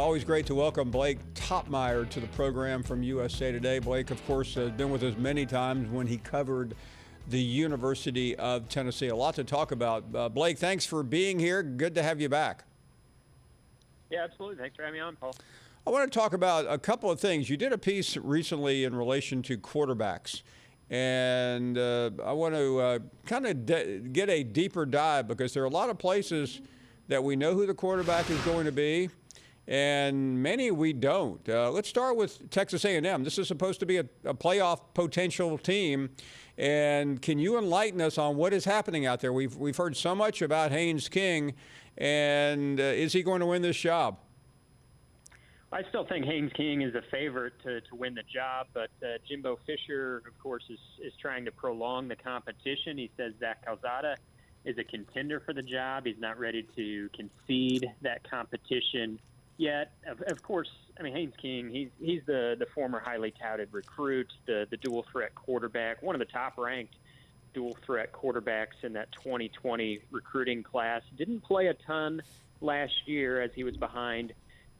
always great to welcome Blake Toppmeyer to the program from USA Today. Blake, of course, has been with us many times when he covered the University of Tennessee. A lot to talk about. Blake, thanks for being here. Good to have you back. Yeah, absolutely. Thanks for having me on, Paul. I want to talk about a couple of things. You did a piece recently in relation to quarterbacks, and I want to kind of get a deeper dive because there are a lot of places that we know who the quarterback is going to be, and many we don't. Let's start with Texas A&M. This is supposed to be a playoff potential team, and can you enlighten us on what is happening out there? We've heard so much about Haynes King, and is he going to win this job? I still think Haynes King is a favorite to win the job, but Jimbo Fisher, of course, is trying to prolong the competition. He says Zach Calzada is a contender for the job. He's not ready to concede that competition yet. Of course, I mean, Haynes King, he's the former highly touted recruit, the dual threat quarterback, one of the top ranked dual threat quarterbacks in that 2020 recruiting class. Didn't play a ton last year as he was behind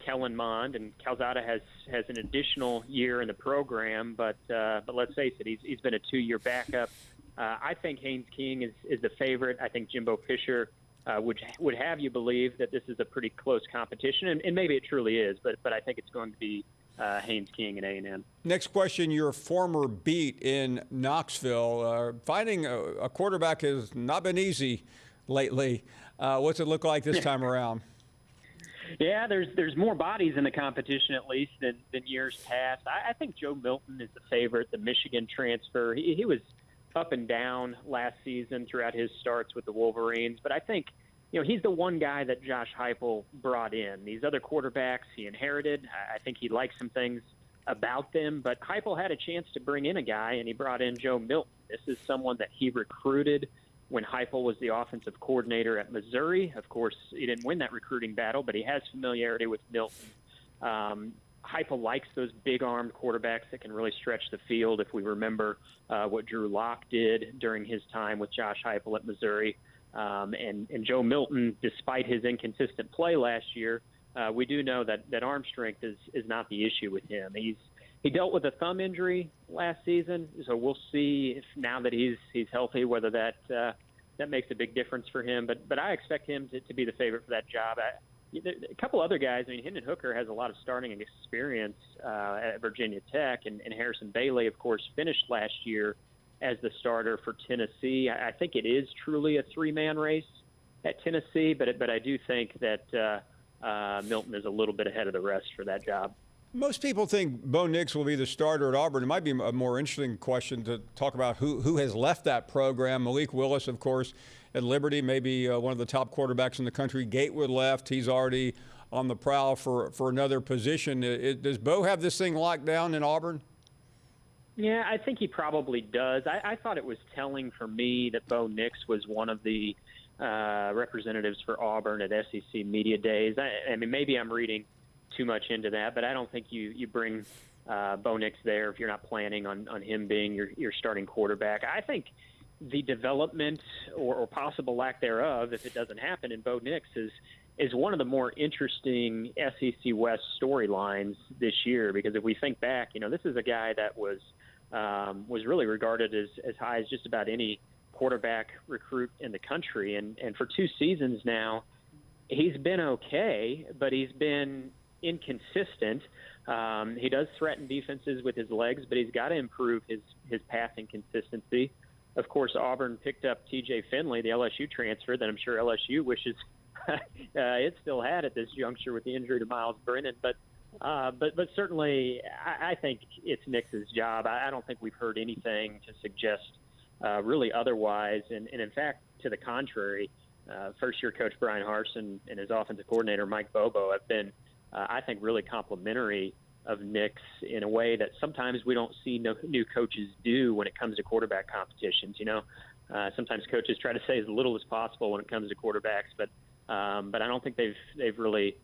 Kellen Mond, and Calzada has an additional year in the program, but let's face it, he's been a 2-year backup. I think Haynes King is the favorite. I think Jimbo Fisher would have you believe that this is a pretty close competition, and maybe it truly is, but I think it's going to be Haynes King and A&M. Next question, your former beat in Knoxville. Finding a quarterback has not been easy lately. What's it look like this time around? Yeah, there's more bodies in the competition, at least, than years past. I think Joe Milton is the favorite, the Michigan transfer. He was up and down last season throughout his starts with the Wolverines, but I think he's the one guy that Josh Heupel brought in. These other quarterbacks he inherited, I think he likes some things about them, but Heupel had a chance to bring in a guy, and he brought in Joe Milton. This is someone that he recruited when Heupel was the offensive coordinator at Missouri. Of course, he didn't win that recruiting battle, but he has familiarity with Milton. Heupel likes those big-armed quarterbacks that can really stretch the field. If we remember what Drew Lock did during his time with Josh Heupel at Missouri. And Joe Milton, despite his inconsistent play last year, we do know that arm strength is not the issue with him. He dealt with a thumb injury last season, so we'll see if now that he's healthy whether that makes a big difference for him. But I expect him to be the favorite for that job. A couple other guys. I mean, Hendon Hooker has a lot of starting experience at Virginia Tech, and Harrison Bailey, of course, finished last year as the starter for Tennessee. I think it is truly a three-man race at Tennessee, but I do think that Milton is a little bit ahead of the rest for that job. Most people think Bo Nix will be the starter at Auburn. It might be a more interesting question to talk about who has left that program. Malik Willis, of course, at Liberty, maybe one of the top quarterbacks in the country. Gatewood left. He's already on the prowl for another position. Does Bo have this thing locked down in Auburn? Yeah, I think he probably does. I thought it was telling for me that Bo Nix was one of the representatives for Auburn at SEC Media Days. I mean, maybe I'm reading too much into that, but I don't think you bring Bo Nix there if you're not planning on him being your starting quarterback. I think the development or possible lack thereof, if it doesn't happen, in Bo Nix is one of the more interesting SEC West storylines this year, because if we think back, this is a guy that was really regarded as high as just about any quarterback recruit in the country, and for 2 seasons now he's been okay, but he's been inconsistent. He does threaten defenses with his legs, but he's got to improve his passing consistency. Of course, Auburn picked up TJ Finley, the LSU transfer that I'm sure LSU wishes it still had at this juncture with the injury to Miles Brennan. But certainly I think it's Nix's job. I don't think we've heard anything to suggest really otherwise. And in fact, to the contrary, first-year coach Brian Harsin and his offensive coordinator Mike Bobo have been I think really complimentary of Nix in a way that sometimes we don't see new coaches do when it comes to quarterback competitions. Sometimes coaches try to say as little as possible when it comes to quarterbacks, but I don't think they've really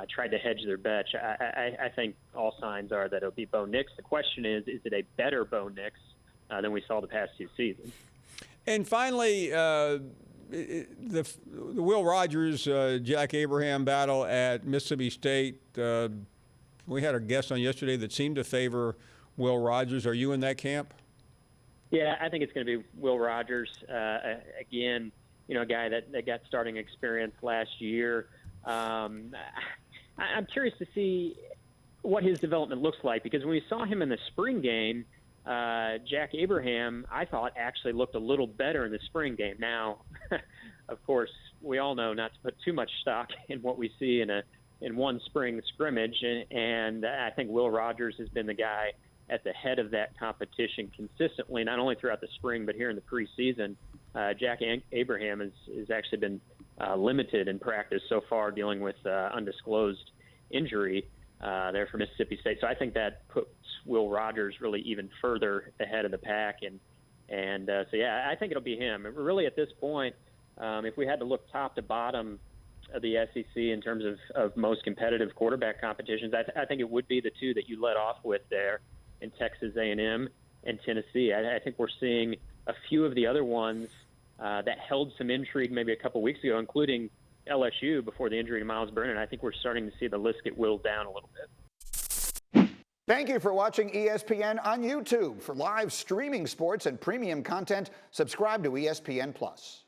tried to hedge their bets. I think all signs are that it'll be Bo Nix. The question is it a better Bo Nix than we saw the past 2 seasons? And finally, the Will Rogers, Jack Abraham battle at Mississippi State. We had a guest on yesterday that seemed to favor Will Rogers. Are you in that camp? Yeah, I think it's going to be Will Rogers. Again, a guy that got starting experience last year. I'm curious to see what his development looks like, because when we saw him in the spring game, Jack Abraham, I thought, actually looked a little better in the spring game. Now, of course, we all know not to put too much stock in what we see in one spring scrimmage, and I think Will Rogers has been the guy at the head of that competition consistently, not only throughout the spring but here in the preseason. Jack Abraham has actually been limited in practice so far, dealing with undisclosed injury there for Mississippi State. So I think that puts Will Rogers really even further ahead of the pack, and so yeah, I think it'll be him. And really, at this point, if we had to look top to bottom of the SEC in terms of most competitive quarterback competitions, I think it would be the two that you led off with there in Texas A&M and Tennessee. I think we're seeing a few of the other ones that held some intrigue maybe a couple weeks ago, including LSU before the injury to Miles Brennan. I think we're starting to see the list get whittled down a little bit. Thank you for watching ESPN on YouTube. For live streaming sports and premium content, subscribe to ESPN+.